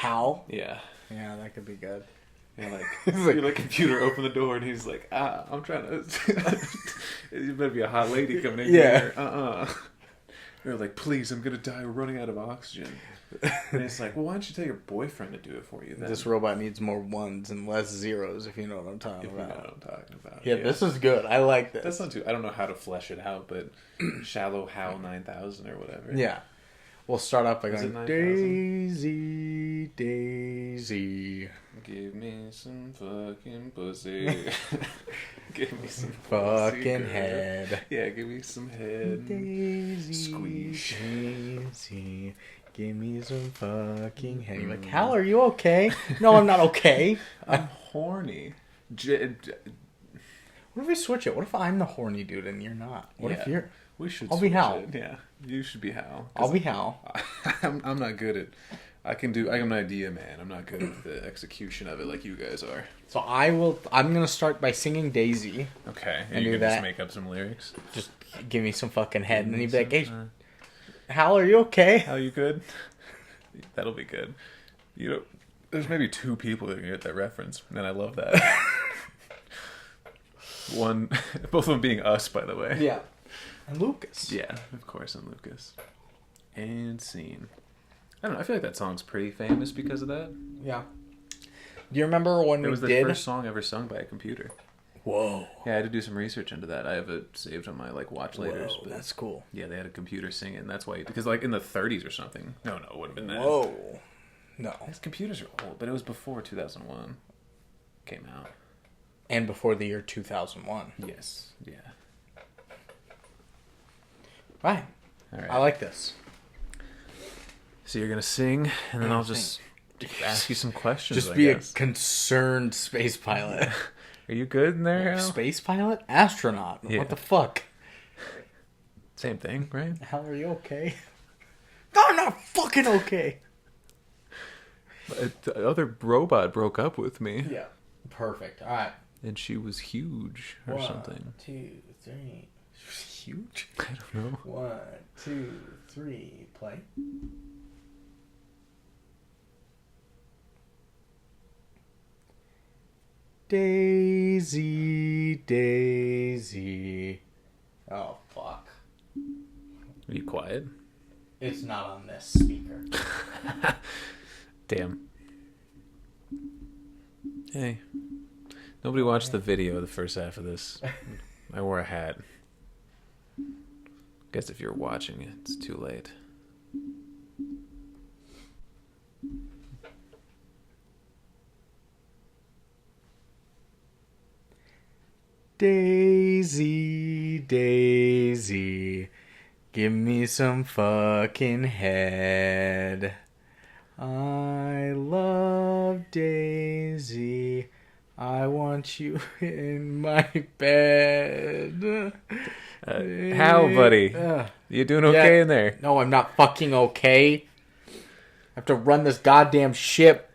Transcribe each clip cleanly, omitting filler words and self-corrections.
Hal? Yeah. Yeah, that could be good. And you're like, computer, open the door, and he's like, I'm trying to. You better be a hot lady coming in here. They're like, please, I'm gonna die. We're running out of oxygen. And it's like, well, why don't you tell your boyfriend to do it for you then? This robot needs more ones and less zeros, if you know what I'm talking about. You know what I'm talking about. Yeah, this is good. I like this. That's not too. I don't know how to flesh it out, but Shallow Hal 9000 or whatever. Yeah. We'll start off by Is going, it 9,000? Daisy. Give me some fucking pussy. Give me some fucking head. Yeah, give me some head. Daisy. Squeeze. Daisy. Give me some fucking head. You're like, Hal, are you okay? No, I'm not okay. I'm horny. What if we switch it? What if I'm the horny dude and you're not? What if you're... We should I'll be Hal. it. Yeah, you should be Hal. I'll be Hal. I'm not good at... I'm an idea man. I'm not good at the execution of it like you guys are. So I'm going to start by singing Daisy. Okay. And you do can that. just make up some lyrics? Just give me some fucking head. And then you'd be like, hey, Hal, are you okay? Hal, you good? That'll be good. There's maybe 2 people that can get that reference, and I love that. Both of them being us, by the way. Yeah. And Lucas. Yeah, of course, and Lucas. And scene. I don't know, I feel like that song's pretty famous because of that. Yeah. Do you remember when it was the first song ever sung by a computer? Whoa. Yeah, I had to do some research into that. I have it saved on my watch laters. Whoa, that's cool. Yeah, they had a computer sing it, and that's why... Because in the 30s or something. No, it would have been that. Whoa. No. These computers are old, but it was before 2001 came out. And before the year 2001. Yes. Yeah. Right. All right. I like this. So you're going to sing, and then I'll just ask you some questions, Just be a concerned space pilot. Are you good in there, Hal? Space pilot? Astronaut. Yeah. What the fuck? Same thing, right? Hal, are you okay? No, I'm not fucking okay. But the other robot broke up with me. Yeah. Perfect. All right. And she was huge or something. 1, 2, 3. She was huge? I don't know. 1, 2, 3. Play. Daisy, Daisy. Oh, fuck. Are you quiet? It's not on this speaker. Damn. Hey. Nobody watched the video of the first half of this. I wore a hat. Guess if you're watching it, it's too late. Daisy, Daisy, give me some fucking head. I love Daisy. I want you in my bed. How, buddy? You doing okay in there? No, I'm not fucking okay. I have to run this goddamn ship.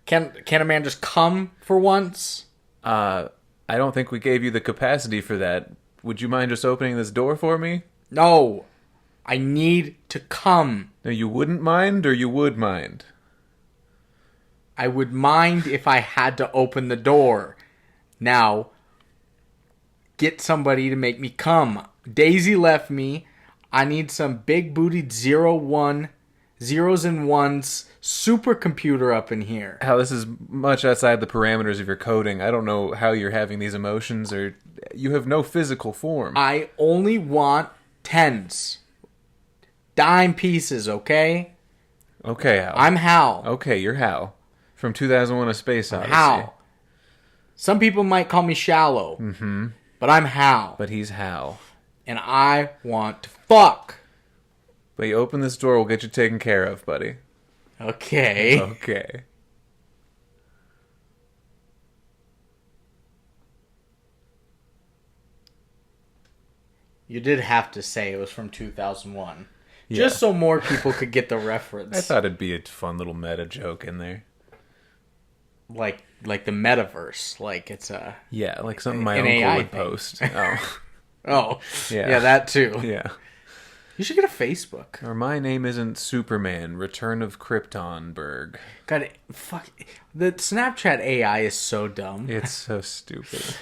Can a man just come for once? I don't think we gave you the capacity for that. Would you mind just opening this door for me? No. I need to come. No, you wouldn't mind, or you would mind? I would mind if I had to open the door. Now, get somebody to make me come. Daisy left me. I need some big-bootied zeros and ones supercomputer up in here. Hal, this is much outside the parameters of your coding. I don't know how you're having these emotions, or you have no physical form. I only want tens. Dime pieces, okay? Okay, Hal. I'm Hal. Okay, you're Hal. From 2001: A Space Odyssey. Hal. Some people might call me Shallow. Mm-hmm. But I'm Hal. But he's Hal. And I want to fuck. But you open this door, we'll get you taken care of, buddy. Okay. Okay. You did have to say it was from 2001. Yeah. Just so more people could get the reference. I thought it'd be a fun little meta joke in there. Like the metaverse. Like it's a... Yeah, like something my an uncle AI would thing. post. Oh. Oh. Yeah. Yeah, that too. Yeah. You should get a Facebook. Or My Name Isn't Superman, Return of Kryptonberg. God, fuck. The Snapchat AI is so dumb. It's so stupid.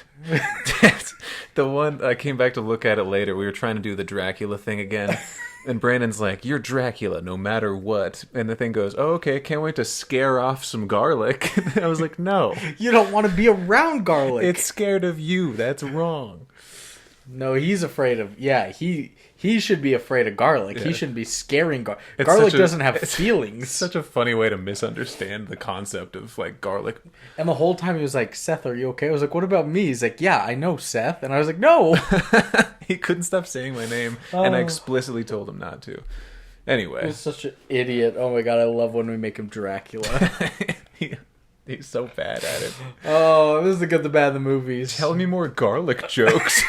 The one, I came back to look at it later. We were trying to do the Dracula thing again. And Brandon's like, "You're Dracula no matter what." And the thing goes, "Oh, okay, can't wait to scare off some garlic." I was like, no. You don't want to be around garlic. It's scared of you. That's wrong. No, he's afraid of... Yeah, he should be afraid of garlic. Yeah. He shouldn't be scaring garlic. Garlic doesn't have feelings. It's such a funny way to misunderstand the concept of, like, garlic. And the whole time he was like, "Seth, are you okay?" I was like, "What about me?" He's like, "Yeah, I know, Seth." And I was like, "No." He couldn't stop saying my name, and I explicitly told him not to. Anyway. He's such an idiot. Oh my god, I love when we make him Dracula. He's so bad at it. Oh, this is the good, the bad, the movies. Tell me more garlic jokes.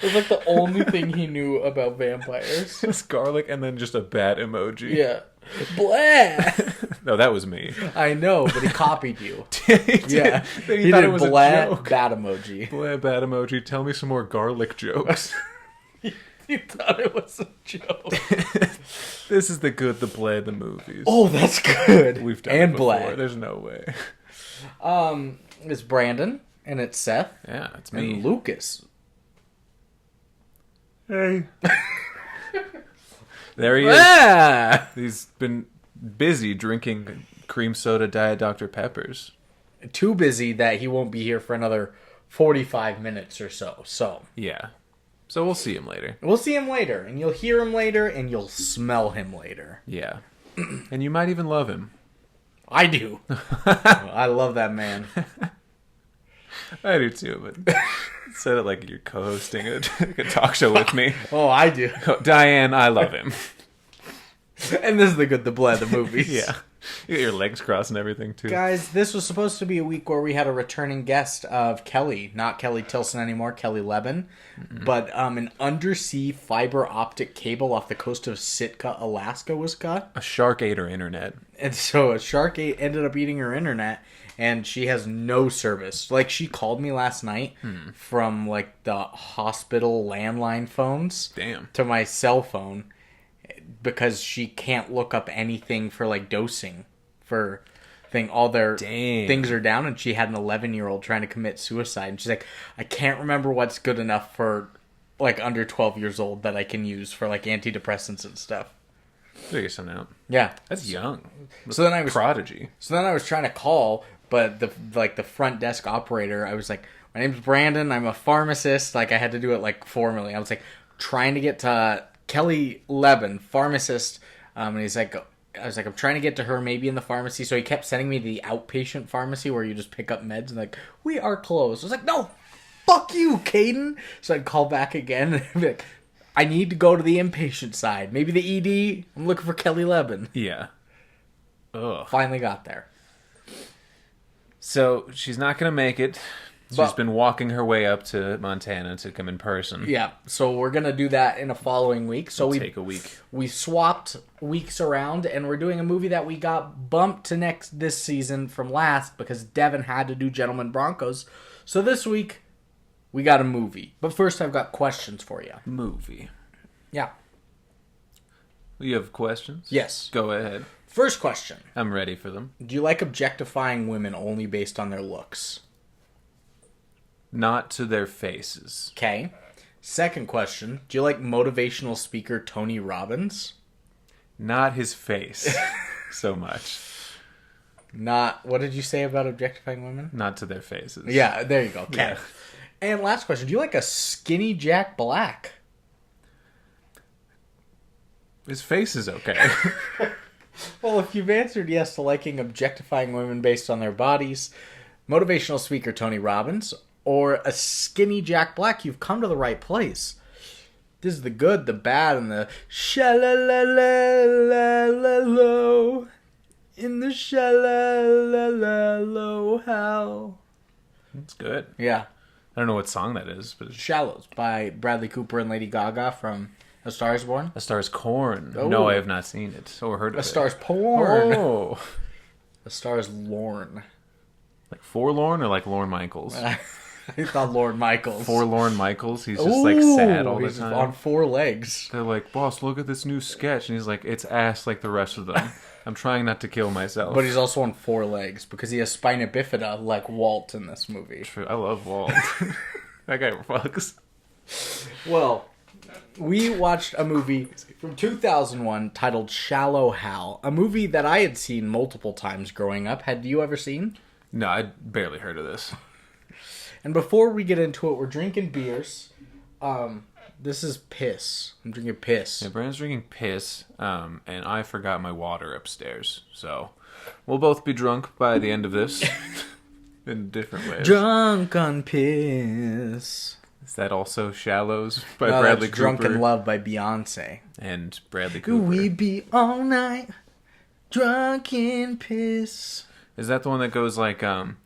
It's like the only thing he knew about vampires. It's garlic and then just a bat emoji. Yeah. Blah! No, that was me. I know, but he copied you. He did. Yeah. Then He thought did it was blah, a joke. bat emoji. Blah, bat emoji. Tell me some more garlic jokes. You thought it was a joke. This is the good, the blah, the movies. Oh, that's good. We've done and it before. blah. There's no way. It's Brandon, and it's Seth, Yeah, it's me. and Lucas. Hey. There he is. Ah! He's been busy drinking cream soda Diet Dr. Peppers. Too busy that he won't be here for another 45 minutes or so. So, Yeah. So we'll see him later. we'll see him later, and you'll hear him later, and you'll smell him later. Yeah. And you might even love him. I do. I love that man. I do too, but said it like you're co-hosting a talk show with me. Oh, I do. Diane, I love him. And this is the good, the blah, the movies. Yeah. You got your legs crossed and everything too. Guys, this was supposed to be a week where we had a returning guest of Kelly. Not Kelly Tilson anymore, Kelly Leben. Mm-hmm. But an undersea fiber optic cable off the coast of Sitka, Alaska was cut. A shark ate her internet. And so a shark ended up eating her internet, and she has no service. Like, she called me last night from, like, the hospital landline phones. Damn. To my cell phone, because she can't look up anything for, like, dosing for thing. All their things are down, and she had an 11-year-old trying to commit suicide. And she's like, "I can't remember what's good enough for, like, under 12 years old that I can use for, like, antidepressants and stuff." Figure something out. Yeah. That's young. So then I was prodigy. So then I was trying to call, but the front desk operator, I was like, "My name's Brandon. I'm a pharmacist." Like, I had to do it like formally. I was like trying to get to Kelly Leben, pharmacist, and he's like, I was like, "I'm trying to get to her, maybe in the pharmacy." So he kept sending me to the outpatient pharmacy where you just pick up meds, and like, "We are closed." I was like, "No, fuck you, Caden." So I'd call back again and be like, "I need to go to the inpatient side. Maybe the ED. I'm looking for Kelly Leben." Yeah. Ugh. Finally got there. So she's not going to make it. She's been walking her way up to Montana to come in person. Yeah, so we're going to do that in a following week. So we take a week. We swapped weeks around, and we're doing a movie that we got bumped to this season from last because Devin had to do Gentleman Broncos. So this week, we got a movie. But first, I've got questions for you. Movie. Yeah. You have questions? Yes. Go ahead. First question. I'm ready for them. Do you like objectifying women only based on their looks? Not to their faces. Okay. Second question. Do you like motivational speaker Tony Robbins? Not his face so much. Not... What did you say about objectifying women? Not to their faces. Yeah, there you go. Okay. Yeah. And last question. Do you like a skinny Jack Black? His face is okay. Well, if you've answered yes to liking objectifying women based on their bodies, motivational speaker Tony Robbins, or a skinny Jack Black, you've come to the right place. This is the good, the bad, and the shallow in the Shallow Hal. That's good. Yeah. I don't know what song that is, but it's Shallows by Bradley Cooper and Lady Gaga from A Star is Born. A Star's Corn. Oh. No, I have not seen it or heard of it. A Star's Porn. Oh. A Star's Lorne. Like Forlorn or like Lorne Michaels? I thought Lorne Michaels. Forlorn Michaels. He's just like sad all the he's time. on 4 legs. They're like, boss, look at this new sketch. And he's like, it's ass like the rest of them. I'm trying not to kill myself. But he's also on 4 legs because he has spina bifida like Walt in this movie. True. I love Walt. That guy fucks. Well, we watched a movie from 2001 titled Shallow Hal. A movie that I had seen multiple times growing up. Had you ever seen? No, I barely heard of this. And before we get into it, we're drinking beers. This is piss. I'm drinking piss. Yeah, Brandon's drinking piss, and I forgot my water upstairs. So we'll both be drunk by the end of this in different ways. Drunk on piss. Is that also Shallows by No, Bradley that's Cooper? Drunk in Love by Beyonce. And Bradley Cooper. Could we be all night drunk in piss? Is that the one that goes like, you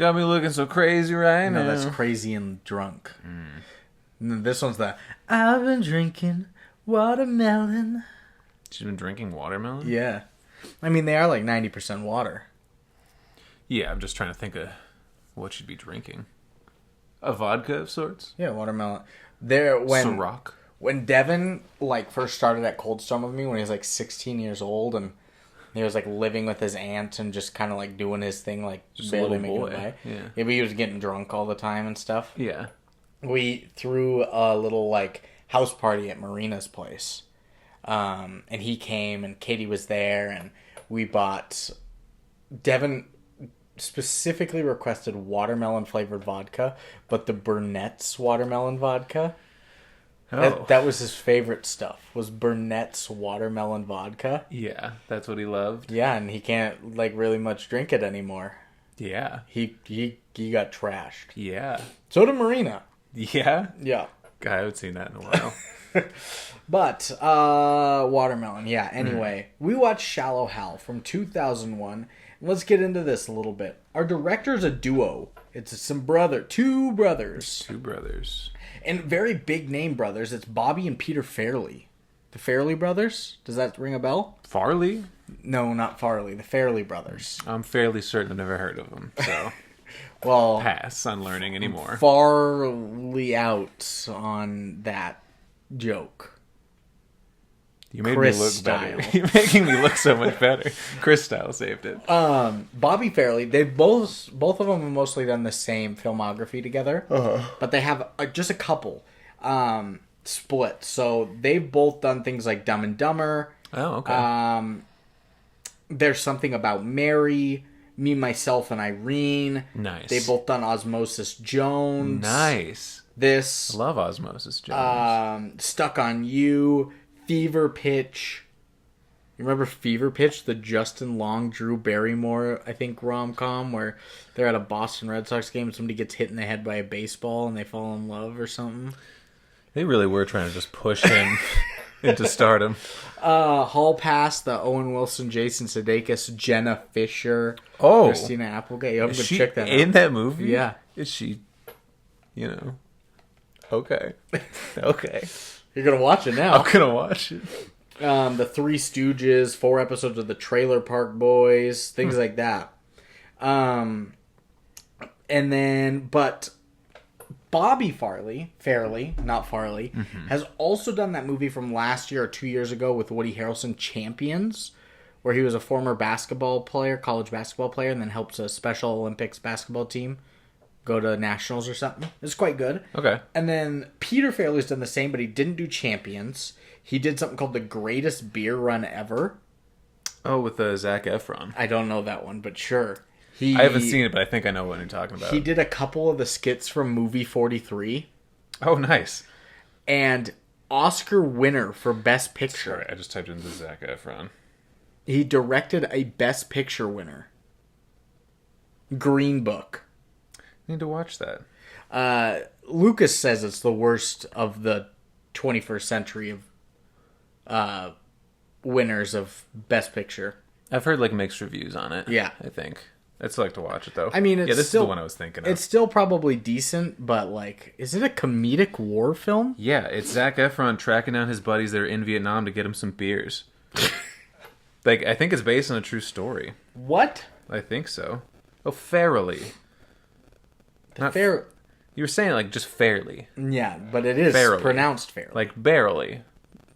got me looking so crazy right now? No, that's Crazy and Drunk. And this one's the I've been drinking watermelon. She's been drinking watermelon? Yeah. I mean, they are like 90% water. Yeah, I'm just trying to think of what she'd be drinking. A vodka of sorts? Yeah, watermelon. Ciroc? When Devin like first started at Cold Storm with me when he was like 16 years old and he was like living with his aunt and just kind of like doing his thing, like Just a barely little making boy. it by. Yeah. Yeah, but he was getting drunk all the time and stuff. Yeah. We threw a little like house party at Marina's place. And he came and Katie was there and we bought Devin specifically requested watermelon flavored vodka, but the Burnett's watermelon vodka. Oh. That was his favorite stuff, was Burnett's watermelon vodka. Yeah, that's what he loved. Yeah, and he can't like really much drink it anymore. Yeah. He got trashed. Yeah. So did Marina. Yeah? Yeah. God, I haven't seen that in a while. But, watermelon, yeah. Anyway, we watched Shallow Hal from 2001. Let's get into this a little bit. Our director's a duo. It's two brothers. Two brothers. And very big name brothers. It's Bobby and Peter Farrelly. The Farrelly brothers? Does that ring a bell? Farley? No, not Farley. The Farrelly brothers. I'm fairly certain I've never heard of them, so Well, pass on learning anymore. Farley out on that joke. You made Chris me look style. better. You're making me look so much better. Chris style saved it. Bobby Farrelly, they've both of them have mostly done the same filmography together, but they have just a couple split. So they've both done things like Dumb and Dumber. Oh, okay. There's Something About Mary, Me, Myself, and Irene. Nice. They've both done Osmosis Jones. Nice. This. I love Osmosis Jones. Stuck on You, Fever Pitch. You remember Fever Pitch, the Justin Long, Drew Barrymore, I think, rom-com, where they're at a Boston Red Sox game and somebody gets hit in the head by a baseball and they fall in love or something? They really were trying to just push him into stardom. Hall Pass, the Owen Wilson, Jason Sudeikis, Jenna Fisher, Oh. Christina Applegate. I'm going Is to she check that in out. that movie? Yeah. Is she, okay. Okay. You're going to watch it now. I'm going to watch it. The Three Stooges, 4 episodes of the Trailer Park Boys, things like that. And then, but Bobby Farrelly, not Farley, has also done that movie from last year or 2 years ago with Woody Harrelson, Champions, where he was a former college basketball player, and then helps a Special Olympics basketball team go to nationals or something. It's quite good. Okay. And then Peter Farrelly's done the same, but he didn't do Champions. He did something called The Greatest Beer Run Ever. Oh, with Zac Efron. I don't know that one, but sure. I haven't seen it, but I think I know what you're talking about. He did a couple of the skits from Movie 43. Oh, nice. And Oscar winner for Best Picture. Sorry, I just typed into Zac Efron. He directed a Best Picture winner. Green Book. I need to watch that. Lucas says it's the worst of the 21st century of winners of Best Picture. I've heard mixed reviews on it. Yeah. I think. I'd still like to watch it, though. I mean, this is the one I was thinking of. It's still probably decent, but, is it a comedic war film? Yeah, it's Zac Efron tracking down his buddies that are in Vietnam to get him some beers. I think it's based on a true story. What? I think so. Oh, Farrelly. You were saying like just fairly. Yeah, but it is Barely. pronounced fairly. Like barely.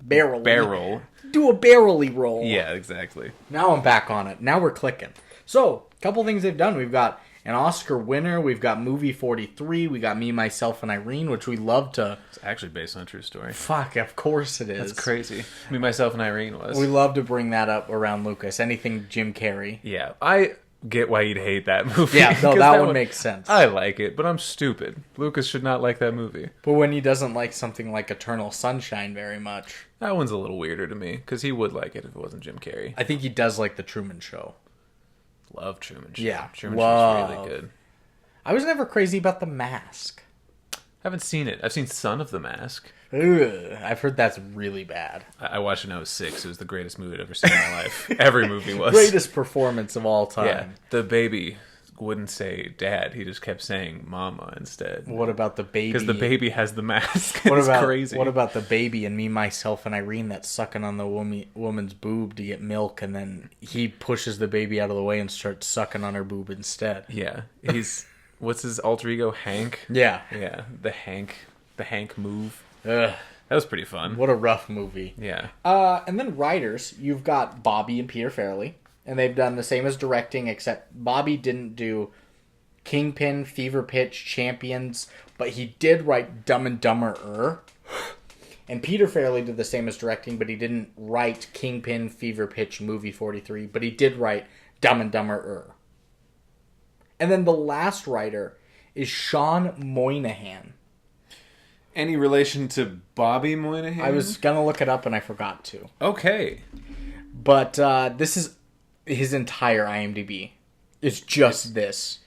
Barrel. Barrel. Do a barrelly roll. Yeah, exactly. Now I'm back on it. Now we're clicking. So, a couple things they've done. We've got an Oscar winner. We've got Movie 43. We got Me, Myself, and Irene, which we love to... It's actually based on a true story. Fuck, of course it is. That's crazy. Me, Myself, and Irene was. We love to bring that up around Lucas. Anything Jim Carrey. Yeah, I get why you'd hate that movie. Yeah, no, that one makes sense. I like it, but I'm stupid. Lucas should not like that movie. But when he doesn't like something like Eternal Sunshine very much... That one's a little weirder to me, because he would like it if it wasn't Jim Carrey. I think he does like The Truman Show. Love Truman Show. Yeah. Truman Show's really good. I was never crazy about The Mask. Haven't seen it. I've seen Son of the Mask. Ugh, I've heard that's really bad. I watched it when I was 6. It was the greatest movie I'd ever seen in my life. Every movie was. Greatest performance of all time. Yeah. The baby wouldn't say dad. He just kept saying mama instead. What about the baby? Because the baby has the mask. What it's about, crazy. What about the baby and Me, Myself, and Irene that's sucking on the woman's boob to get milk, and then he pushes the baby out of the way and starts sucking on her boob instead? Yeah. He's... What's his alter ego? Hank? Yeah. Yeah. The Hank move. Ugh. That was pretty fun. What a rough movie. Yeah. And then writers, you've got Bobby and Peter Farrelly, and they've done the same as directing, except Bobby didn't do Kingpin, Fever Pitch, Champions, but he did write Dumb and Dumber. And Peter Farrelly did the same as directing, but he didn't write Kingpin, Fever Pitch, Movie 43, but he did write Dumb and Dumber. And then the last writer is Sean Moynihan. Any relation to Bobby Moynihan? I was going to look it up and I forgot to. Okay. But this is his entire IMDb. It's just this.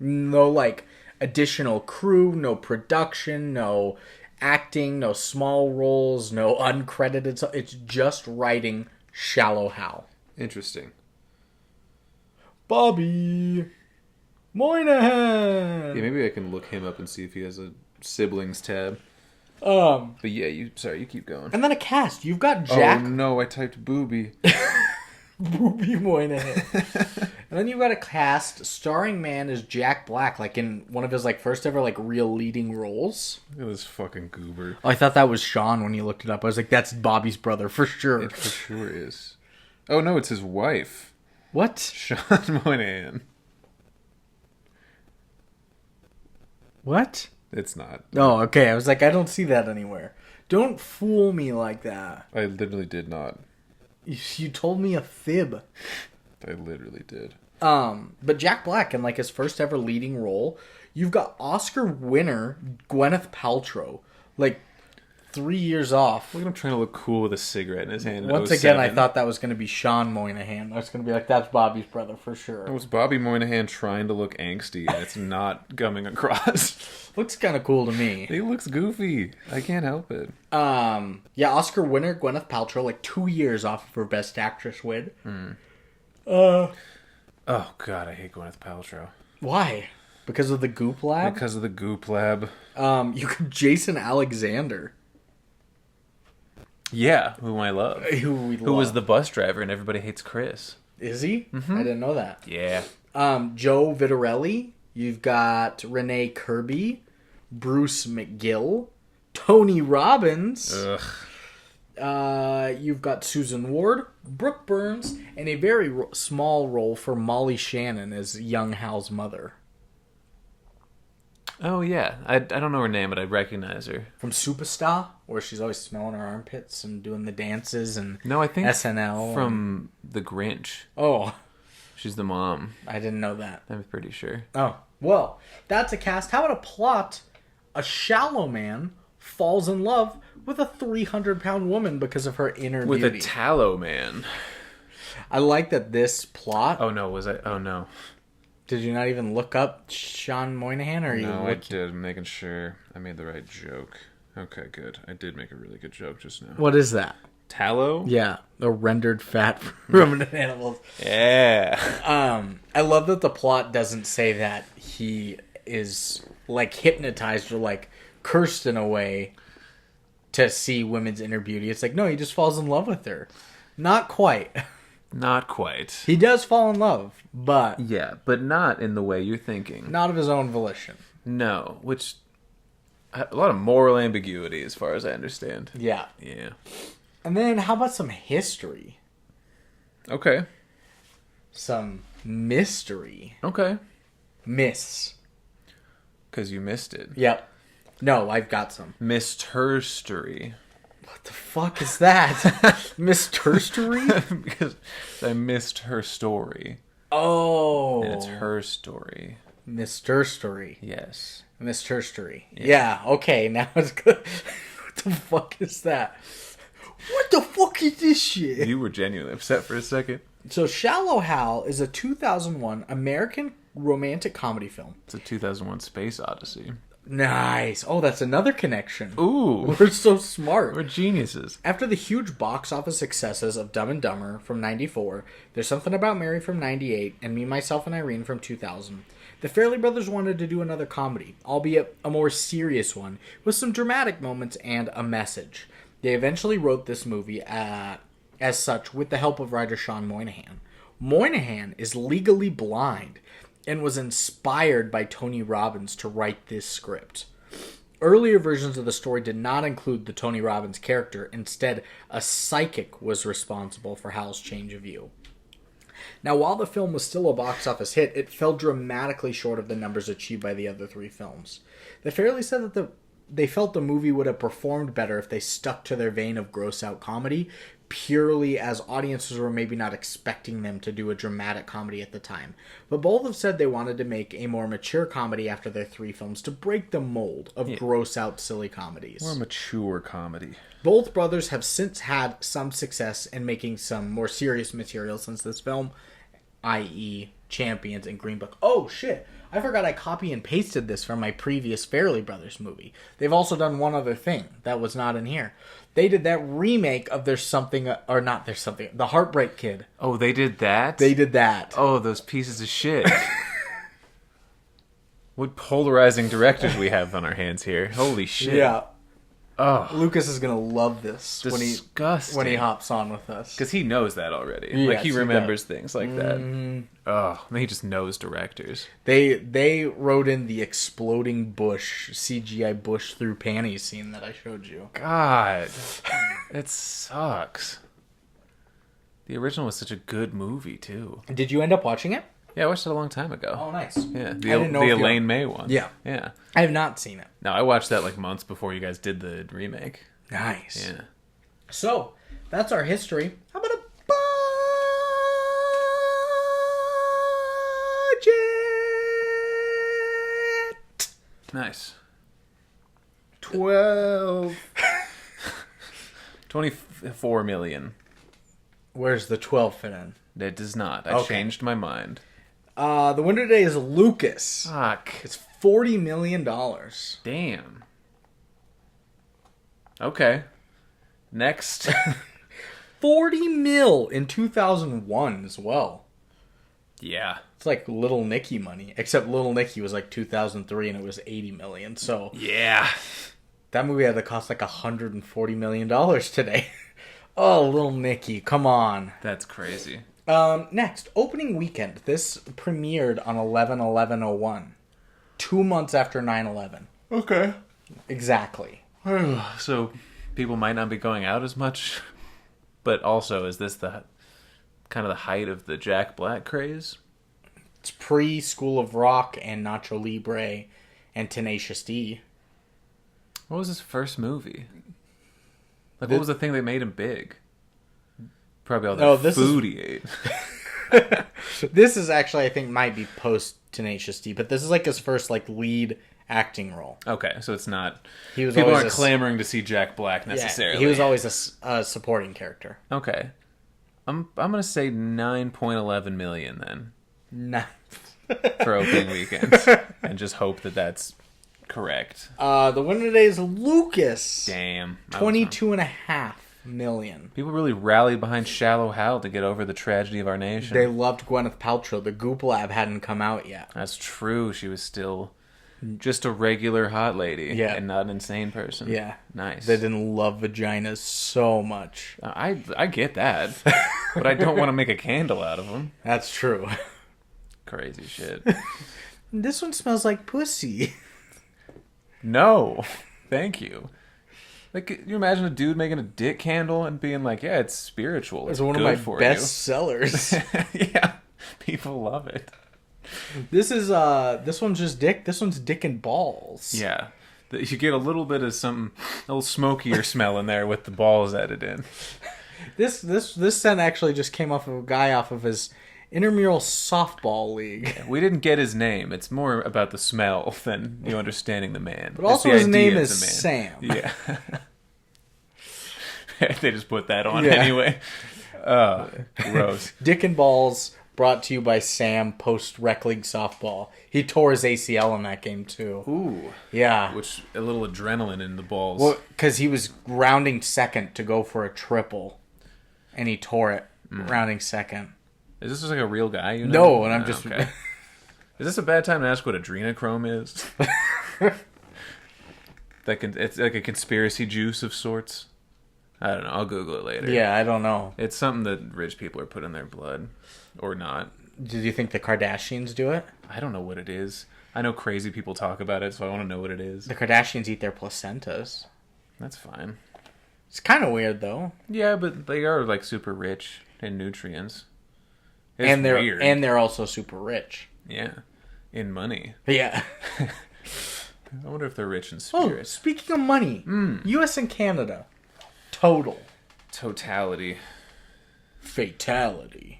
No, like, additional crew, no production, no acting, no small roles, no uncredited. It's just writing Shallow Hal. Interesting. Bobby Moynihan. Yeah, maybe I can look him up and see if he has a siblings tab. But yeah, you keep going. And then a cast. You've got Jack. Oh no, I typed booby. Booby Moynihan. And then you've got a cast. Starring man is Jack Black, like in one of his like first ever like real leading roles. Look at this fucking goober. Oh, I thought that was Sean when you looked it up. I was like, that's Bobby's brother for sure. It for sure is. Oh no, it's his wife. What? Sean Moynihan. What? It's not. Oh, okay. I was like, I don't see that anywhere. Don't fool me like that. I literally did not. You told me a fib. I literally did. But Jack Black in like his first ever leading role, you've got Oscar winner Gwyneth Paltrow, like 3 years off. Look at him trying to look cool with a cigarette in his hand. Once again, I thought that was going to be Sean Moynihan. I was going to be like, that's Bobby's brother for sure. It was Bobby Moynihan trying to look angsty, and it's not coming across. Looks kind of cool to me. He looks goofy. I can't help it. Yeah, Oscar winner Gwyneth Paltrow, like 2 years off of her Best Actress win. Oh god, I hate Gwyneth Paltrow. Why? Because of the Goop Lab? Because of the Goop Lab. You could Jason Alexander. Yeah, who I love. Who was the bus driver and Everybody Hates Chris. Is he? Mm-hmm. I didn't know that. Yeah. Joe Vitarelli. You've got Renee Kirby. Bruce McGill. Tony Robbins. Ugh. You've got Susan Ward. Brooke Burns. And a very small role for Molly Shannon as young Hal's mother. Oh, yeah. I don't know her name, but I recognize her. From Superstar, where she's always smelling her armpits and doing the dances and no, I think SNL. From The Grinch. Oh. She's the mom. I didn't know that. I'm pretty sure. Oh. Well, that's a cast. How about a plot? A shallow man falls in love with a 300-pound woman because of her inner beauty. With a tallow man. I like that this plot... Oh, no. Was I... Oh, no. Did you not even look up Sean Moynihan? Or no, I did. I'm making sure I made the right joke. Okay, good. I did make a really good joke just now. What is that? Tallow? Yeah, the rendered fat from animals. Yeah. I love that the plot doesn't say that he is like hypnotized or like cursed in a way to see women's inner beauty. It's like, no, he just falls in love with her. Not quite. Not quite. He does fall in love, but... Yeah, but not in the way you're thinking. Not of his own volition. No, which a lot of moral ambiguity as far as I understand. Yeah. Yeah. And then how about some history? Okay. Some mystery. Okay. Miss. Because you missed it. Yep. No, I've got some. Missed her story. What the fuck is that? Miss Terstory? Because I missed her story. Oh. And it's her story. Miss Terstory. Yes. Miss Terstory. Yeah, okay, now it's good. What the fuck is that? What the fuck is this shit? You were genuinely upset for a second. So Shallow Hal is a 2001 American romantic comedy film. It's a 2001 Space Odyssey. Nice. Oh, that's another connection. Ooh. We're so smart. We're geniuses. After the huge box office successes of Dumb and Dumber from 94, There's Something About Mary from 98, and Me, Myself, and Irene from 2000, the Farrelly brothers wanted to do another comedy, albeit a more serious one, with some dramatic moments and a message. They eventually wrote this movie as such with the help of writer Sean Moynihan. Moynihan is legally blind and was inspired by Tony Robbins to write this script. Earlier versions of the story did not include the Tony Robbins character. Instead, a psychic was responsible for Hal's change of view. Now, while the film was still a box office hit, it fell dramatically short of the numbers achieved by the other three films. The Farrelly said that they felt the movie would have performed better if they stuck to their vein of gross-out comedy, purely as audiences were maybe not expecting them to do a dramatic comedy at the time. But both have said they wanted to make a more mature comedy after their three films to break the mold of gross-out silly comedies. More mature comedy. Both brothers have since had some success in making some more serious material since this film, i.e. Champions and Green Book. Oh, shit. I forgot I copy and pasted this from my previous Farrelly Brothers movie. They've also done one other thing that was not in here. They did that remake of There's Something, or not There's Something, The Heartbreak Kid. Oh, they did that? They did that. Oh, those pieces of shit. What polarizing directors we have on our hands here. Holy shit. Yeah. Oh. Lucas is going to love this Disgusting. when he hops on with us. Because he knows that already. Yes, like, he remembers does. things like that. Oh, he just knows directors. They wrote in the exploding bush, CGI bush through panties scene that I showed you. God. It sucks. The original was such a good movie, too. Did you end up watching it? Yeah, I watched it a long time ago. Oh, nice. Yeah, the didn't know Elaine May one. Yeah. Yeah. I have not seen it. No, I watched that like months before you guys did the remake. Nice. Yeah. So, that's our history. How about a budget? Nice. 12. 24 million. Where's the 12 fit in? It does not. I changed my mind. The winner today is Lucas. Fuck. It's $40 million. Damn. Okay. Next. 40 mil in 2001 as well. Yeah. It's like Little Nicky money. Except Little Nicky was like 2003 and it was 80 million. So Yeah. that movie had to cost like $140 million today. Oh, Little Nicky, come on. That's crazy. Next, opening weekend. This premiered on 11/11/01. 2 months after 9/11. Okay. Exactly. So people might not be going out as much, but also is this the kind of the height of the Jack Black craze? It's pre-School of Rock and Nacho Libre and Tenacious D. What was his first movie? Like, what was the thing that made him big? Probably all the food he ate. This is actually, I think, might be post Tenacious D, but this is like his first like lead acting role. Okay, so it's not. People aren't clamoring to see Jack Black necessarily. Yeah, he was always a supporting character. Okay, I'm gonna say 9.11 million then. Nah. For opening weekend, and just hope that that's correct. The winner today is Lucas. Damn, 22.5 million. People really rallied behind Shallow Hal to get over the tragedy of our nation. They loved Gwyneth Paltrow. The Goop Lab hadn't come out yet. That's true. She was still just a regular hot lady, yeah, and not an insane person. Yeah, nice. They didn't love vaginas so much. I get that, but I don't want to make a candle out of them. That's true. Crazy shit. This one smells like pussy. No, thank you. Like, can you imagine a dude making a dick candle and being like, yeah, it's spiritual. It's one of my best sellers. Yeah, people love it. This one's just dick. This one's dick and balls. Yeah. You get a little bit of some, a little smokier smell in there with the balls added in. This scent actually just came off of a guy off of his intramural softball league. Yeah, we didn't get his name. It's more about the smell than you understanding the man. But also his name is Sam. Yeah. They just put that on anyway. Gross. Dick and Balls brought to you by Sam post rec league softball. He tore his ACL in that game too. Ooh. Yeah. Which, a little adrenaline in the balls. Well, because he was rounding second to go for a triple. And he tore it rounding second. Is this just like a real guy? You know? No, and I'm just... Okay. Is this a bad time to ask what adrenochrome is? It's like a conspiracy juice of sorts. I don't know. I'll Google it later. Yeah, I don't know. It's something that rich people are putting in their blood. Or not. Did you think the Kardashians do it? I don't know what it is. I know crazy people talk about it, so I want to know what it is. The Kardashians eat their placentas. That's fine. It's kind of weird, though. Yeah, but they are like super rich in nutrients. And they're also super rich. Yeah. In money. Yeah. I wonder if they're rich in spirit. Oh, speaking of money, U.S. and Canada. Total. Totality. Fatality.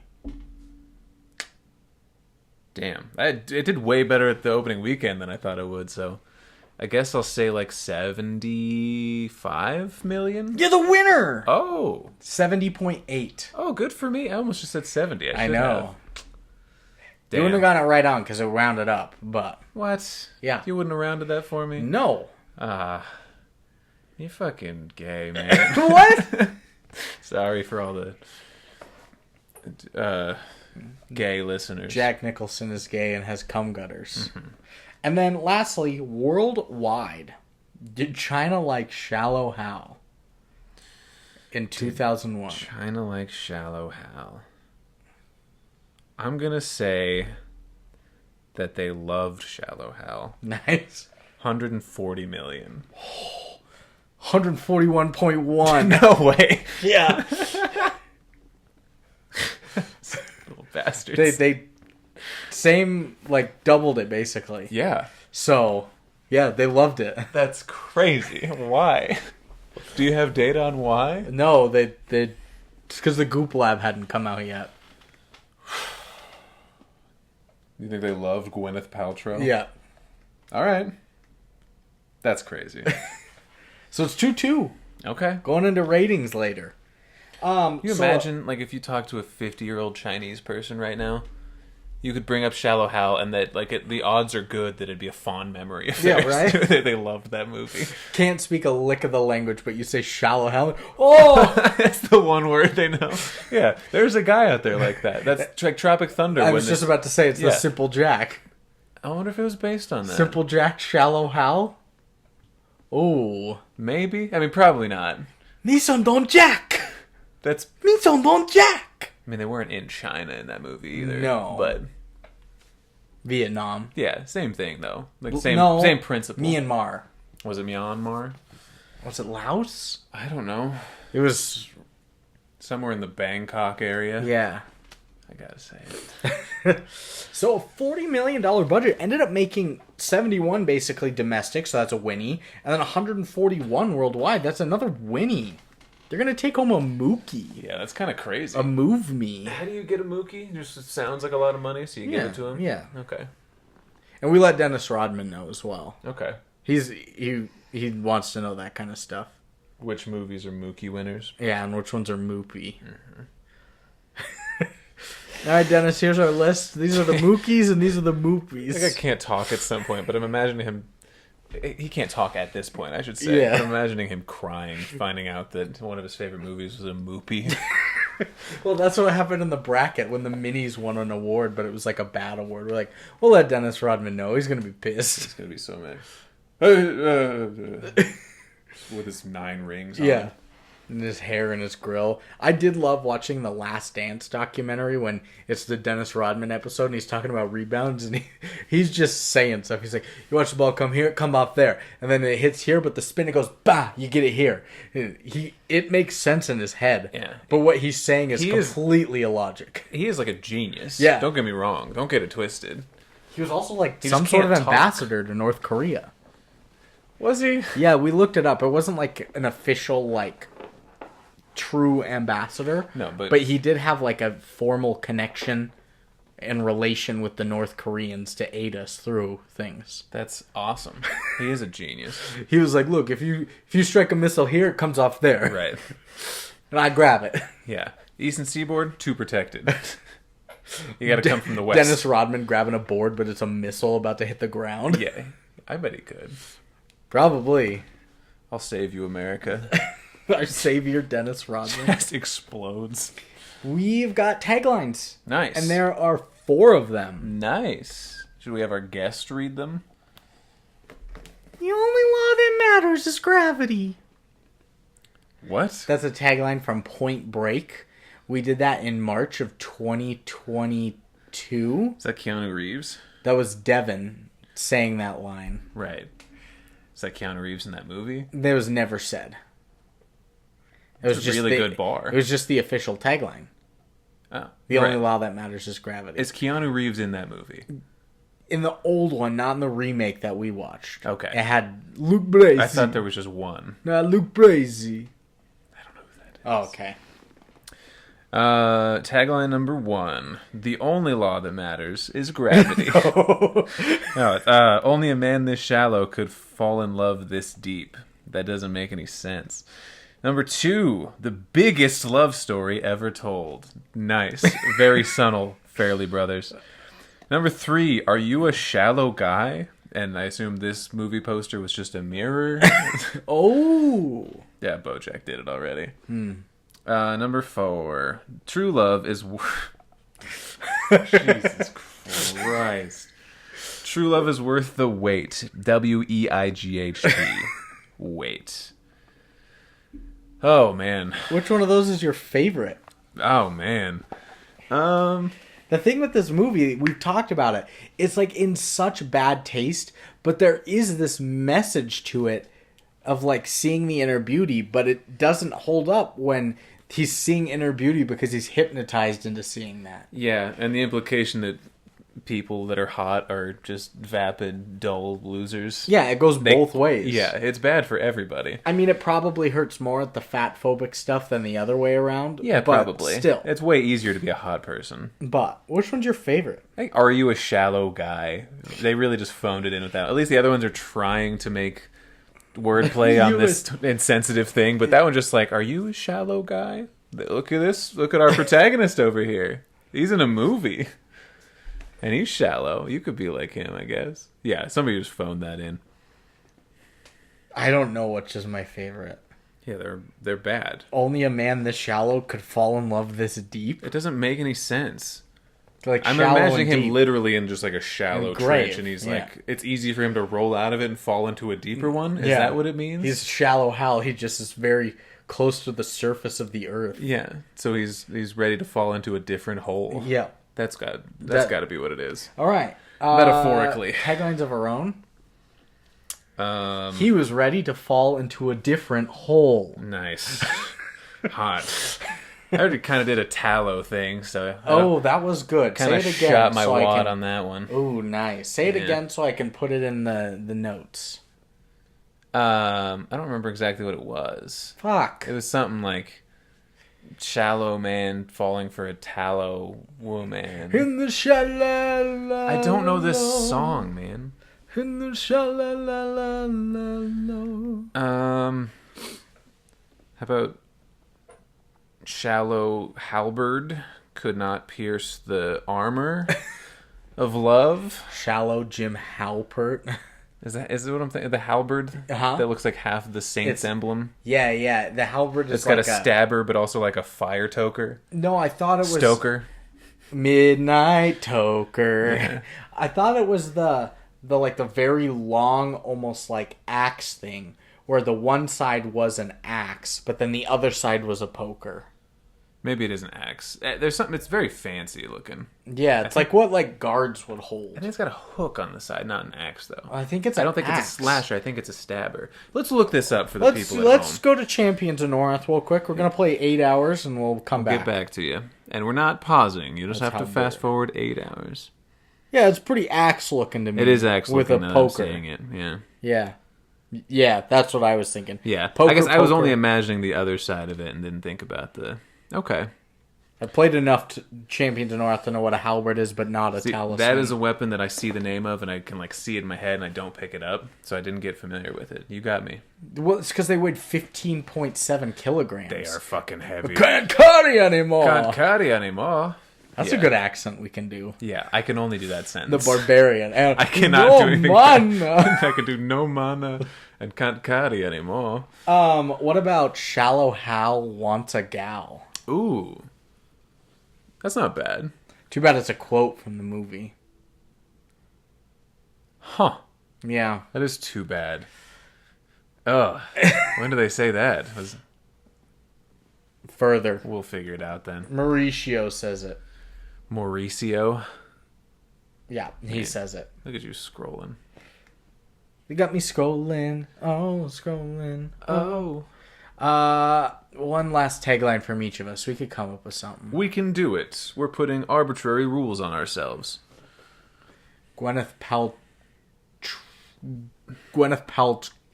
Damn. It did way better at the opening weekend than I thought it would, so I guess I'll say like 75 million? You're the winner! Oh. 70.8. Oh, good for me. I almost just said 70. I know. Damn. You wouldn't have gotten it right on because it rounded up, but... What? Yeah. You wouldn't have rounded that for me? No. You fucking gay, man. What? Sorry for all the gay listeners. Jack Nicholson is gay and has cum gutters. Mm-hmm. And then lastly, worldwide, did China like Shallow Hal in 2001? China like Shallow Hal. I'm going to say that they loved Shallow Hal. Nice. 140 million. 141.1. No way. Yeah. Little bastards. They same, like, doubled it, basically. Yeah. So, yeah, they loved it. That's crazy. Why? Do you have data on why? No, it's because the Goop Lab hadn't come out yet. You think they loved Gwyneth Paltrow? Yeah. All right. That's crazy. So it's 2-2. Okay. Going into ratings later. You imagine, like, if you talk to a 50-year-old Chinese person right now, you could bring up Shallow Hal, and that, like, the odds are good that it'd be a fond memory of theirs. Yeah, right? They loved that movie. Can't speak a lick of the language, but you say Shallow Hal. Oh! That's the one word they know. Yeah, there's a guy out there like that. That's like Tropic Thunder. I was just about to say, it's the Simple Jack. I wonder if it was based on that. Simple Jack, Shallow Hal? Oh. Maybe? I mean, probably not. Nissan Don Jack! That's... Nissan Don Jack! I mean, they weren't in China in that movie either. No. But... Vietnam. Yeah, same thing, though. Like, same principle. Myanmar. Was it Myanmar? Was it Laos? I don't know. It was... somewhere in the Bangkok area. Yeah. I gotta say it. So a $40 million budget ended up making 71 basically domestic, so that's a winnie, and then 141 worldwide. That's another winnie. They're gonna take home a Mookie. Yeah, that's kind of crazy. A Move Me. How do you get a Mookie? Just it sounds like a lot of money, so you give it to him. Yeah. Okay. And we let Dennis Rodman know as well. Okay. He wants to know that kind of stuff. Which movies are Mookie winners? Yeah, and which ones are Moopy. Mm-hmm. All right, Dennis, here's our list. These are the Mookies and these are the Moopies. I think I can't talk at some point, but I'm imagining him... He can't talk at this point, I should say. Yeah. But I'm imagining him crying, finding out that one of his favorite movies was a Moopy. Well, that's what happened in the bracket when the Minis won an award, but it was like a bad award. We're like, we'll let Dennis Rodman know. He's going to be pissed. He's going to be so mad. With his 9 rings on. Yeah. And his hair and his grill. I did love watching the Last Dance documentary when it's the Dennis Rodman episode and he's talking about rebounds and he's just saying stuff. He's like, you watch the ball come here, come off there. And then it hits here, but the spin, it goes, bah, you get it here. It makes sense in his head. Yeah. But what he's saying is completely illogic. He is like a genius. Yeah. Don't get me wrong. Don't get it twisted. He was also like some sort of ambassador to North Korea. Was he? Yeah, we looked it up. It wasn't like an official, like, true ambassador. No, but he did have like a formal connection and relation with the North Koreans to aid us through things. That's awesome. He is a genius. He was like, look, if you strike a missile here, it comes off there. Right. And I grab it. Yeah. Eastern Seaboard, too protected. You got to come from the west. Dennis Rodman grabbing a board, but it's a missile about to hit the ground. Yeah. I bet he could. Probably. I'll save you, America. Our savior, Dennis Rodman. Just explodes. We've got taglines. Nice. And there are 4 of them. Nice. Should we have our guest read them? The only law that matters is gravity. What? That's a tagline from Point Break. We did that in March of 2022. Is that Keanu Reeves? That was Devin saying that line. Right. Is that Keanu Reeves in that movie? That was never said. It was just a really good bar. It was just the official tagline. Oh, the only law that matters is gravity. Is Keanu Reeves in that movie? In the old one, not in the remake that we watched. Okay. It had Luke Bracey. I thought there was just one. No, Luke Bracey. I don't know who that is. Oh, okay. Tagline number 1. The only law that matters is gravity. Only a man this shallow could fall in love this deep. That doesn't make any sense. Number 2. The biggest love story ever told. Nice. Very subtle, Fairley Brothers. Number 3. Are you a shallow guy? And I assume this movie poster was just a mirror. Oh. Yeah, Bojack did it already. Number 4. True love is... Jesus Christ. True love is worth the wait. W-E-I-G-H-T. Wait. Oh, man. Which one of those is your favorite? Oh, man. The thing with this movie, we've talked about it. It's like in such bad taste, but there is this message to it of like seeing the inner beauty, but it doesn't hold up when he's seeing inner beauty because he's hypnotized into seeing that. Yeah, and the implication that people that are hot are just vapid, dull losers. Yeah, it goes both ways. Yeah, it's bad for everybody. I mean, it probably hurts more at the fat-phobic stuff than the other way around. Yeah, but probably. Still. It's way easier to be a hot person. But, which one's your favorite? Hey, are you a shallow guy? They really just phoned it in with that. At least the other ones are trying to make wordplay on this insensitive thing, but that one just like, are you a shallow guy? Look at this. Look at our protagonist over here. He's in a movie. And he's shallow. You could be like him, I guess. Yeah, somebody just phoned that in. I don't know which is my favorite. Yeah, they're bad. Only a man this shallow could fall in love this deep. It doesn't make any sense. Like I'm imagining him literally in just like a shallow trench, and he's like, it's easy for him to roll out of it and fall into a deeper one. Is that what it means? He's Shallow Hal. He just is very close to the surface of the earth. Yeah, so he's ready to fall into a different hole. Yeah. That's got to be what it is. All right. Metaphorically. Taglines of our own. He was ready to fall into a different hole. Nice. Hot. I already kind of did a tallow thing, so... that was good. Kind of shot my wad on that one. Ooh, nice. Say it again so I can put it in the notes. I don't remember exactly what it was. Fuck. It was something like... Shallow man falling for a tallow woman. In the shallow. I don't know this song, man. In the shallow. How about shallow halberd could not pierce the armor of love? Shallow Jim Halpert. Is it what I'm thinking? The halberd that looks like half the saint's emblem. Yeah. The halberd is it's got a stabber, but also like a fire toker. No, I thought it was stoker. Midnight toker. Yeah. I thought it was the like the very long, almost like axe thing where the one side was an axe, but then the other side was a poker. Maybe it is an axe. There's something. It's very fancy looking. Yeah, it's like what like guards would hold. I think it's got a hook on the side, not an axe though. I think it's. I don't think it's a slasher. I think it's a stabber. Let's look this up for the people at home. Let's go to Champions of North real quick. We're gonna play 8 hours and we'll come back. Get back to you, and we're not pausing. You just have to fast forward 8 hours. Yeah, it's pretty axe looking to me. It is axe looking. With a poker. Seeing it, yeah. Yeah. Yeah, that's what I was thinking. Yeah, poker, I guess I was only imagining the other side of it and didn't think about the. Okay. I played enough Champions of North to know what a halberd is, but not a talisman. That is a weapon that I see the name of and I can like see it in my head and I don't pick it up, so I didn't get familiar with it. You got me. Well, it's because they weighed 15.7 kilograms. They are fucking heavy. Can't carry anymore. Can't carry anymore. That's a good accent we can do. Yeah, I can only do that sentence. The barbarian. And I cannot do anything. Mana. I can do no mana and can't carry anymore. What about Shallow Hal wants a gal? Ooh. That's not bad. Too bad it's a quote from the movie. Huh. Yeah. That is too bad. Ugh. When do they say that? Further. We'll figure it out then. Mauricio says it. Mauricio? Yeah, he says it. Look at you scrolling. You got me scrolling. Oh, scrolling. Oh. One last tagline from each of us. We could come up with something. We can do it. We're putting arbitrary rules on ourselves. Gwyneth Paltrow,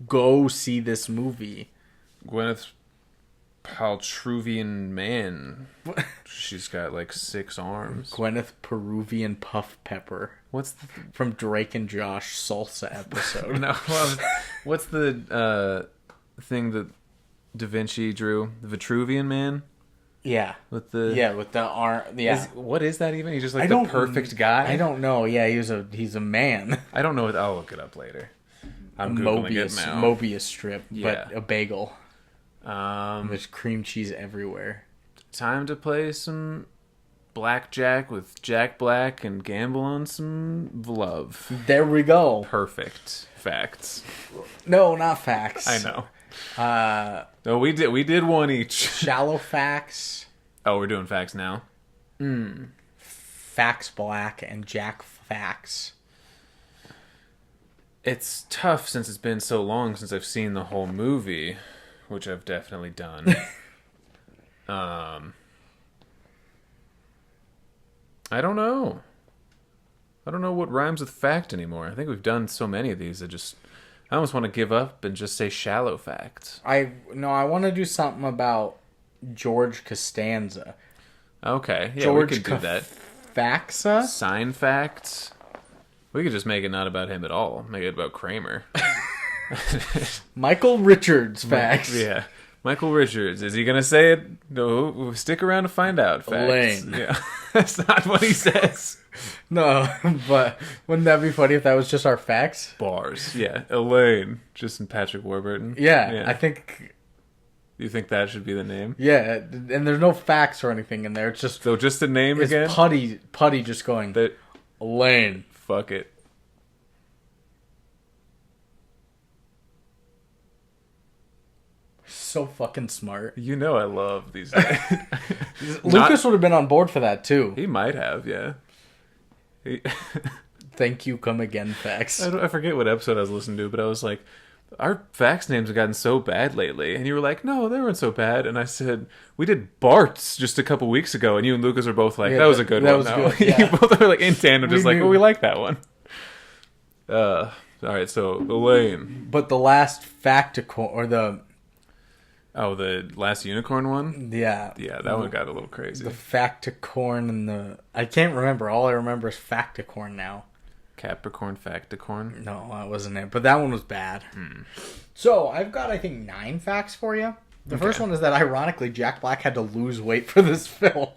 go see this movie. Gwyneth Paltrovian man. She's got like 6 arms. Gwyneth Peruvian Puff Pepper. What's the from Drake and Josh salsa episode? No, what's the thing that Da Vinci drew? The Vitruvian Man? Yeah. With the arm. Yeah. What is that even? He's just like the perfect guy? I don't know. Yeah, he's a man. I don't know. I'll look it up later. I'm Googling it now. Mobius strip, but a bagel. There's cream cheese everywhere. Time to play some blackjack with Jack Black and gamble on some love. There we go. Perfect. Facts. No, not facts. I know. No, we did one each. Shallow facts. Oh, we're doing facts now. Facts Black and Jack Facts. It's tough since it's been so long since I've seen the whole movie, which I've definitely done. I don't know. I don't know what rhymes with fact anymore. I think we've done so many of these. I almost want to give up and just say shallow facts. I want to do something about George Costanza. Okay, yeah, George we could do that. Faxa? Sign facts. We could just make it not about him at all. Make it about Kramer. Michael Richards facts. Yeah. Michael Richards. Is he going to say it? No, stick around to find out. Facts. Lane. Yeah. That's not what he says. No, but wouldn't that be funny if that was just our facts? Bars. Yeah. Elaine. Just in Patrick Warburton. Yeah. I think... You think that should be the name? Yeah, and there's no facts or anything in there. It's just... So just the name again? Putty just going, Elaine. Fuck it. So fucking smart. You know I love these guys. Lucas would have been on board for that too. He might have, yeah. Thank you, come again, facts. I forget what episode I was listening to, but I was like, our fax names have gotten so bad lately. And you were like, no, they weren't so bad. And I said, we did Bart's just a couple weeks ago. And you and Lucas were both like, that was a good one. That was good, yeah. You both were like in tandem, just like, oh, we like that one. All right, so Elaine. But the last facticorn, or the... Oh, the last unicorn one? Yeah. Yeah, that one got a little crazy. The facticorn and the... I can't remember. All I remember is facticorn now. Capricorn, facticorn? No, that wasn't it. But that one was bad. So, I've got, I think, 9 facts for you. The first one is that, ironically, Jack Black had to lose weight for this film.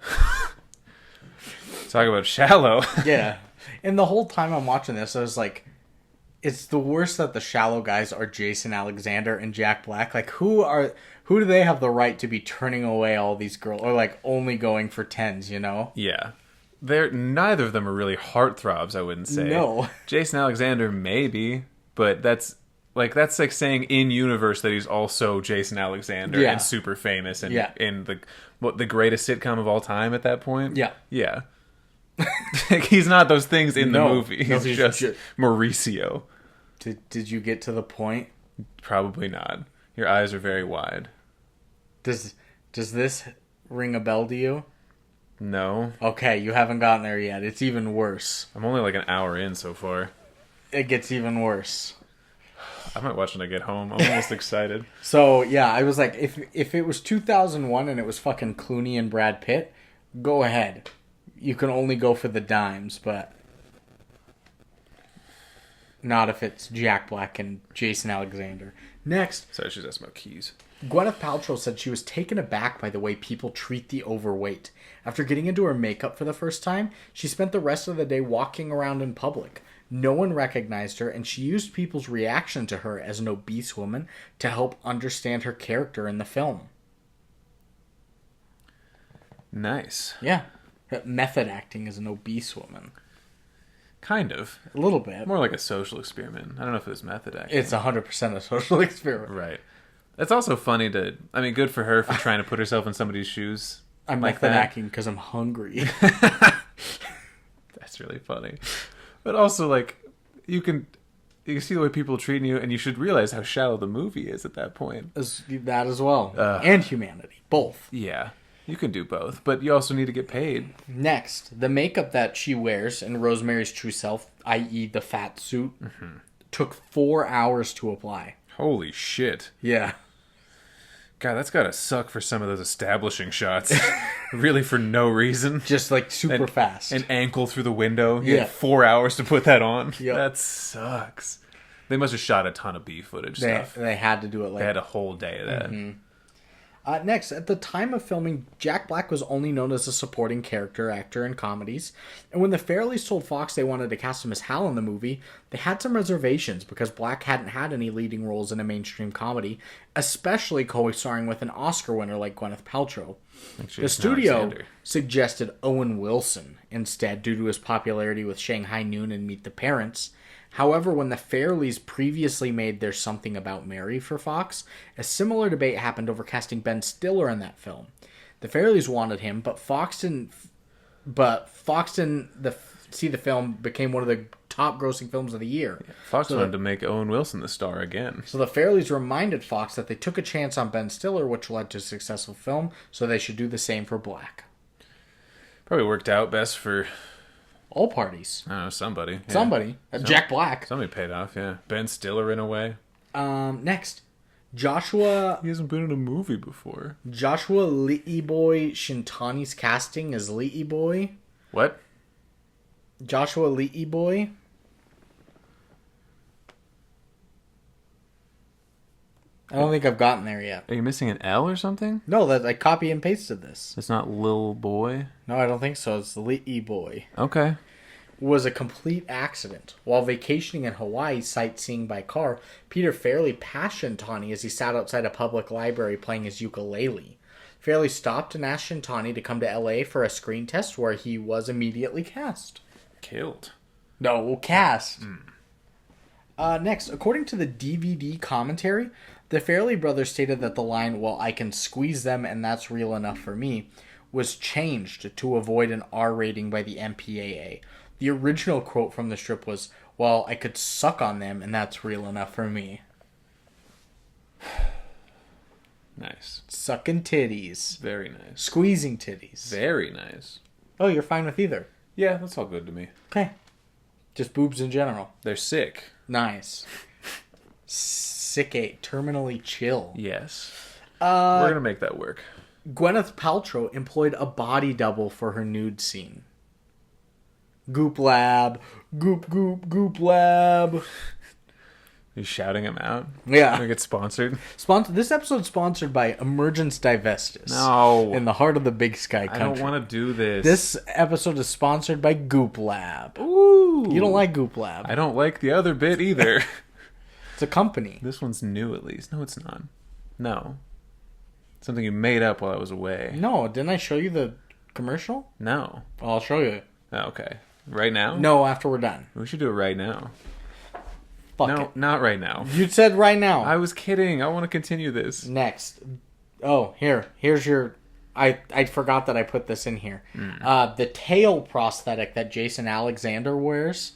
Talk about shallow. Yeah. And the whole time I'm watching this, I was like, it's the worst that the shallow guys are Jason Alexander and Jack Black. Like, who do they have the right to be turning away all these girls, or like only going for 10s, you know? Yeah. Neither of them are really heartthrobs, I wouldn't say. No. Jason Alexander, maybe, but that's Like, that's like saying in universe that he's also Jason Alexander Yeah. and super famous and Yeah. in the greatest sitcom of all time at that point. Yeah. Yeah. Like, he's not those things in the movie. No, He's just Mauricio. Did you get to the point? Probably not. Your eyes are very wide. Does this ring a bell to you? No. Okay, you haven't gotten there yet. It's even worse. I'm only like an hour in so far. It gets even worse. I might watch when I get home. I'm almost excited. So, yeah, I was like, if it was 2001 and it was fucking Clooney and Brad Pitt, go ahead. You can only go for the dimes, but not if it's Jack Black and Jason Alexander. Next. Sorry, she's asking about keys. Gwyneth Paltrow said she was taken aback by the way people treat the overweight. After getting into her makeup for the first time, she spent the rest of the day walking around in public. No one recognized her, and she used people's reaction to her as an obese woman to help understand her character in the film. Nice. Yeah. Method acting as an obese woman. Kind of. A little bit. More like a social experiment. I don't know if it was method acting. It's 100% a social experiment. Right. It's also funny good for her for trying to put herself in somebody's shoes. I'm like method that. acting because I'm hungry. That's really funny. But also, like, you can see the way people are treating you, and you should realize how shallow the movie is at that point. That as well. And humanity. Both. Yeah. You can do both, but you also need to get paid. Next, the makeup that she wears in Rosemary's True Self, i.e. the fat suit, took 4 hours to apply. Holy shit. Yeah. God, that's gotta suck for some of those establishing shots. Really for no reason. Just like super fast. An ankle through the window. You Yeah. had 4 hours to put that on. Yep. That sucks. They must have shot a ton of B footage stuff. They had to do it like They had a whole day of that. Next, at the time of filming, Jack Black was only known as a supporting character actor in comedies, and when the Farrellys told Fox they wanted to cast him as Hal in the movie, they had some reservations because Black hadn't had any leading roles in a mainstream comedy, especially co-starring with an Oscar winner like Gwyneth Paltrow. The studio suggested Owen Wilson instead due to his popularity with Shanghai Noon and Meet the Parents. However, when the Farrellys previously made There's Something About Mary for Fox, a similar debate happened over casting Ben Stiller in that film. The Farrellys wanted him, but Fox didn't see the film became one of the top grossing films of the year. Fox wanted to make Owen Wilson the star again. So the Farrellys reminded Fox that they took a chance on Ben Stiller, which led to a successful film, so they should do the same for Black. Probably worked out best for... all parties. I don't know, somebody. Yeah. Somebody. Jack Black. Somebody paid off, yeah. Ben Stiller in a way. Next. Joshua He hasn't been in a movie before. Leeboy Shintani's casting as Leeboy. What? Joshua Leeboy. I don't think I've gotten there yet. Are you missing an L or something? No, that I copy and pasted this. It's not Lil Boy? No, I don't think so. It's Leeboy. Okay. Was a complete accident. While vacationing in Hawaii sightseeing by car, Peter Farrelly passed Shintani as he sat outside a public library playing his ukulele. Farrelly stopped and asked Shintani to come to LA for a screen test where he was immediately cast. Killed. No, cast. Next, according to the DVD commentary, the Farrelly brothers stated that the line, "Well, I can squeeze them and that's real enough for me," was changed to avoid an R rating by the MPAA. The original quote from the strip was, "Well, I could suck on them and that's real enough for me." Nice. Sucking titties. Very nice. Squeezing titties. Very nice. Oh, you're fine with either. Yeah, that's all good to me. Okay. Just boobs in general. They're sick. Nice. Sick-ate. Terminally chill. Yes. We're going to make that work. Gwyneth Paltrow employed a body double for her nude scene. Goop Lab. Goop, goop, goop lab. You shouting him out? Yeah. Gonna get sponsored? This episode's sponsored by Emergence Divestis. No. In the heart of the Big Sky country. I don't want to do this. This episode is sponsored by Goop Lab. Ooh. You don't like Goop Lab. I don't like the other bit either. It's a company. This one's new at least. No, it's not. No. Something you made up while I was away. No, didn't I show you the commercial? No. I'll show you. Oh, okay. Right now? No, after we're done. We should do it right now. Fuck No, it. not right now. You said right now. I was kidding. I want to continue this. Next. Oh, here's your... I forgot that I put this in here. The tail prosthetic that Jason Alexander wears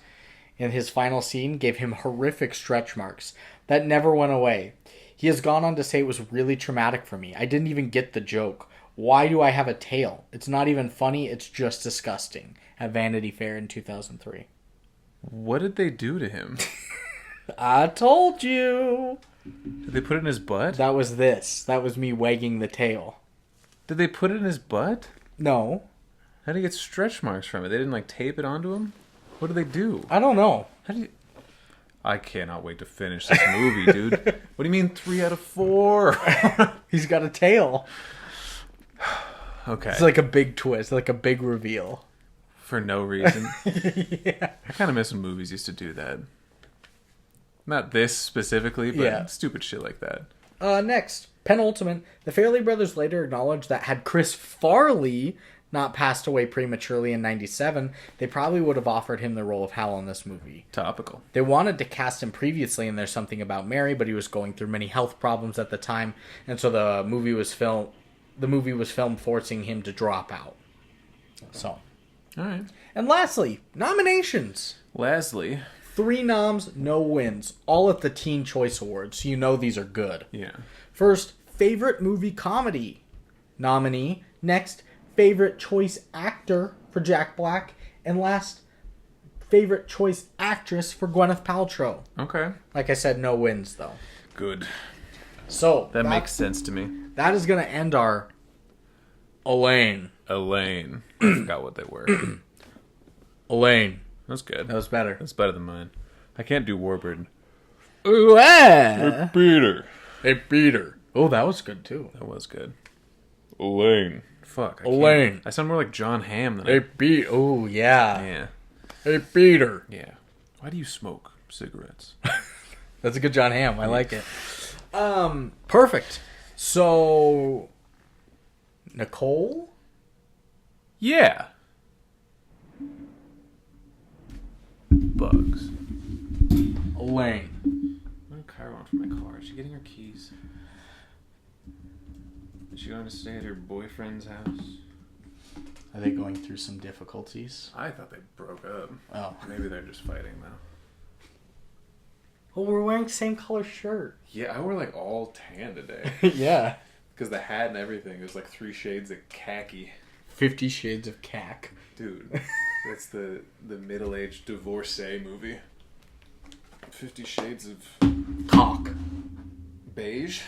in his final scene gave him horrific stretch marks that never went away. He has gone on to say it was really traumatic for me. I didn't even get the joke. Why do I have a tail? It's not even funny. It's just disgusting. At Vanity Fair in 2003. What did they do to him? I told you. Did they put it in his butt? That was this. That was me wagging the tail. Did they put it in his butt? No. How did he get stretch marks from it? They didn't like tape it onto him? What did they do? I don't know. How do you... I cannot wait to finish this movie, dude. What do you mean 3 out of 4? He's got a tail. Okay. It's like a big twist, like a big reveal. For no reason. Yeah. I kind of miss when movies used to do that. Not this specifically, but stupid shit like that. Next, penultimate. The Farrelly brothers later acknowledged that had Chris Farley not passed away prematurely in 97, they probably would have offered him the role of Hal in this movie. Topical. They wanted to cast him previously in There's Something About Mary, but he was going through many health problems at the time, and so the movie was filmed forcing him to drop out. So. All right. And lastly, nominations. Leslie. 3 noms, no wins. All at the Teen Choice Awards, so you know these are good. Yeah. First, favorite movie comedy nominee. Next, favorite choice actor for Jack Black. And last, favorite choice actress for Gwyneth Paltrow. Okay. Like I said, no wins, though. Good. So, that makes sense to me. That is going to end our Elaine. I forgot what they were. Elaine. That's good. That was better. That's better than mine. I can't do Warbird. Ooh, Hey, Peter. Hey, Peter. Oh, that was good, too. That was good. Elaine. Fuck. Elaine. I sound more like John Hamm than Hey, Peter. Oh, yeah. Yeah. Hey, Peter. Yeah. Why do you smoke cigarettes? That's a good John Hamm. I like it. Perfect. So, Nicole? Yeah. Bugs. Elaine. I want Chiron for my car. Is she getting her keys? Is she going to stay at her boyfriend's house? Are they going through some difficulties? I thought they broke up. Oh. Maybe they're just fighting now. Well, we're wearing the same color shirt. Yeah, I wore like all tan today. Yeah. Because the hat and everything, there's like 3 shades of khaki. 50 Shades of Cack. Dude, that's the middle-aged divorcee movie. 50 Shades of... Cock. Beige?